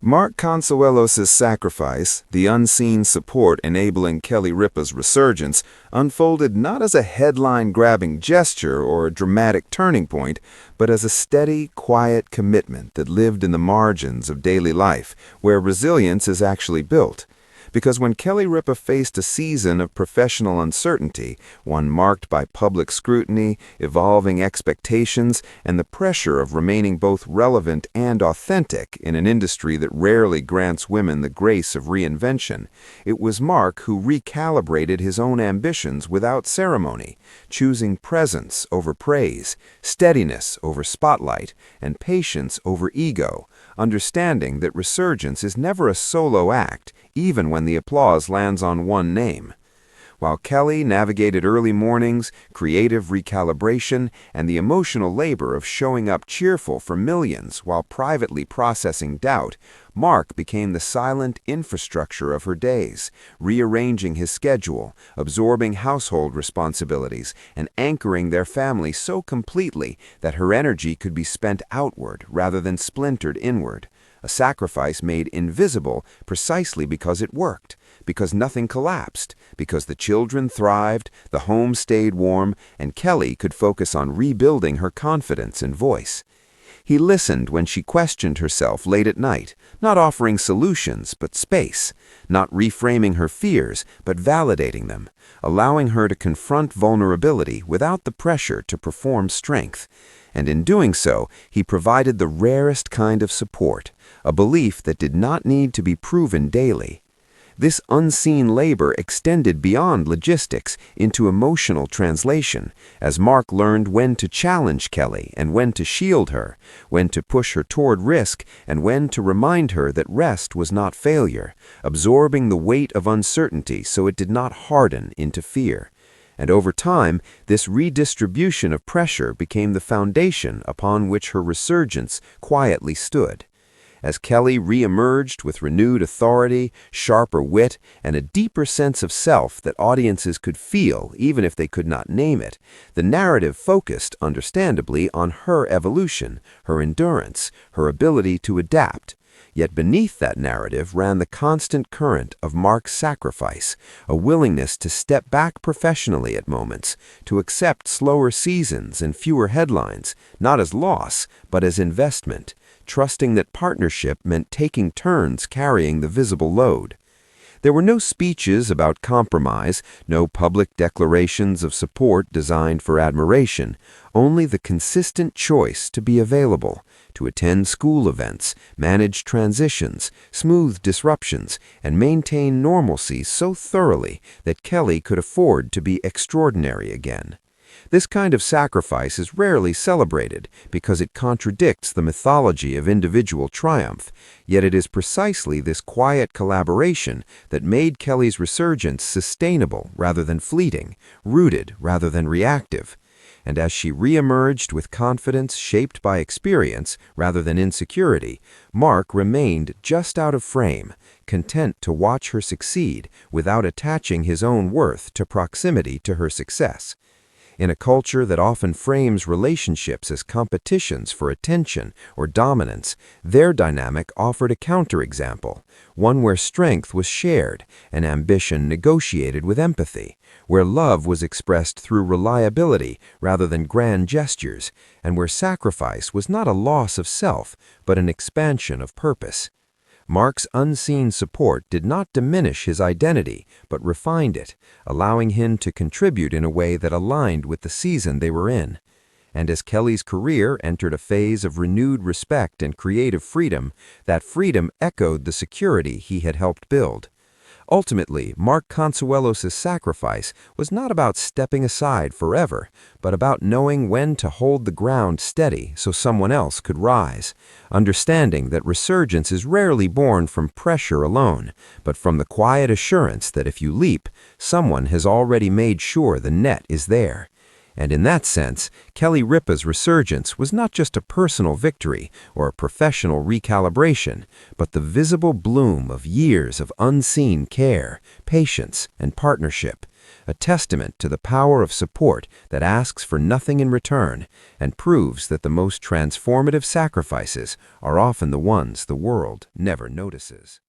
Mark Consuelos' sacrifice, the unseen support enabling Kelly Ripa's resurgence, unfolded not as a headline-grabbing gesture or a dramatic turning point, but as a steady, quiet commitment that lived in the margins of daily life, where resilience is actually built. Because when Kelly Ripa faced a season of professional uncertainty, one marked by public scrutiny, evolving expectations, and the pressure of remaining both relevant and authentic in an industry that rarely grants women the grace of reinvention, it was Mark who recalibrated his own ambitions without ceremony, choosing presence over praise, steadiness over spotlight, and patience over ego, understanding that resurgence is never a solo act, even when the applause lands on one name. While Kelly navigated early mornings, creative recalibration, and the emotional labor of showing up cheerful for millions while privately processing doubt, Mark became the silent infrastructure of her days, rearranging his schedule, absorbing household responsibilities, and anchoring their family so completely that her energy could be spent outward rather than splintered inward. A sacrifice made invisible precisely because it worked, because nothing collapsed, because the children thrived, the home stayed warm, and Kelly could focus on rebuilding her confidence and voice. He listened when she questioned herself late at night, not offering solutions but space, not reframing her fears but validating them, allowing her to confront vulnerability without the pressure to perform strength. And in doing so, he provided the rarest kind of support, a belief that did not need to be proven daily. This unseen labor extended beyond logistics into emotional translation, as Mark learned when to challenge Kelly and when to shield her, when to push her toward risk and when to remind her that rest was not failure, absorbing the weight of uncertainty so it did not harden into fear. And over time, this redistribution of pressure became the foundation upon which her resurgence quietly stood. As Kelly re-emerged with renewed authority, sharper wit, and a deeper sense of self that audiences could feel even if they could not name it, the narrative focused, understandably, on her evolution, her endurance, her ability to adapt. Yet beneath that narrative ran the constant current of Mark's sacrifice, a willingness to step back professionally at moments, to accept slower seasons and fewer headlines, not as loss, but as investment, trusting that partnership meant taking turns carrying the visible load. There were no speeches about compromise, no public declarations of support designed for admiration, only the consistent choice to be available, to attend school events, manage transitions, smooth disruptions, and maintain normalcy so thoroughly that Kelly could afford to be extraordinary again. This kind of sacrifice is rarely celebrated because it contradicts the mythology of individual triumph, yet it is precisely this quiet collaboration that made Kelly's resurgence sustainable rather than fleeting, rooted rather than reactive. And as she re-emerged with confidence shaped by experience rather than insecurity, Mark remained just out of frame, content to watch her succeed without attaching his own worth to proximity to her success. In a culture that often frames relationships as competitions for attention or dominance, their dynamic offered a counterexample, one where strength was shared and ambition negotiated with empathy, where love was expressed through reliability rather than grand gestures, and where sacrifice was not a loss of self, but an expansion of purpose. Mark's unseen support did not diminish his identity, but refined it, allowing him to contribute in a way that aligned with the season they were in. And as Kelly's career entered a phase of renewed respect and creative freedom, that freedom echoed the security he had helped build. Ultimately, Mark Consuelos' sacrifice was not about stepping aside forever, but about knowing when to hold the ground steady so someone else could rise, understanding that resurgence is rarely born from pressure alone, but from the quiet assurance that if you leap, someone has already made sure the net is there. And in that sense, Kelly Ripa's resurgence was not just a personal victory or a professional recalibration, but the visible bloom of years of unseen care, patience, and partnership, a testament to the power of support that asks for nothing in return and proves that the most transformative sacrifices are often the ones the world never notices.